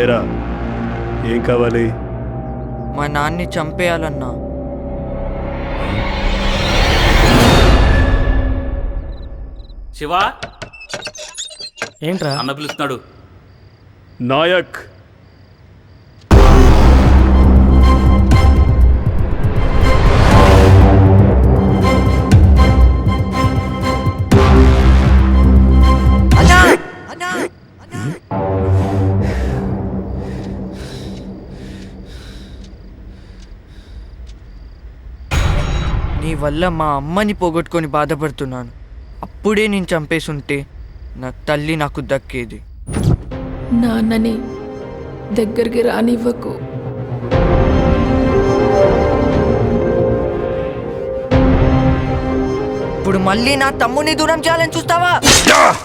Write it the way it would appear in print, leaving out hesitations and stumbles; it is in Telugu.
ఏరా, ఏం కావాలి? మా నాన్ని చంపేయాలన్నా. శివా, ఏంట్రా అన్న పిలుస్తున్నాడు. నాయక్, నీ వల్ల మా అమ్మని పోగొట్టుకొని బాధపడుతున్నాను. అప్పుడే నేను చంపేసుంటే నా తల్లి నాకు దక్కేది. నాన్నని దగ్గరికి రానివ్వకు. ఇప్పుడు మళ్ళీ నా తమ్ముని దూరం చేయాలని చూస్తావా?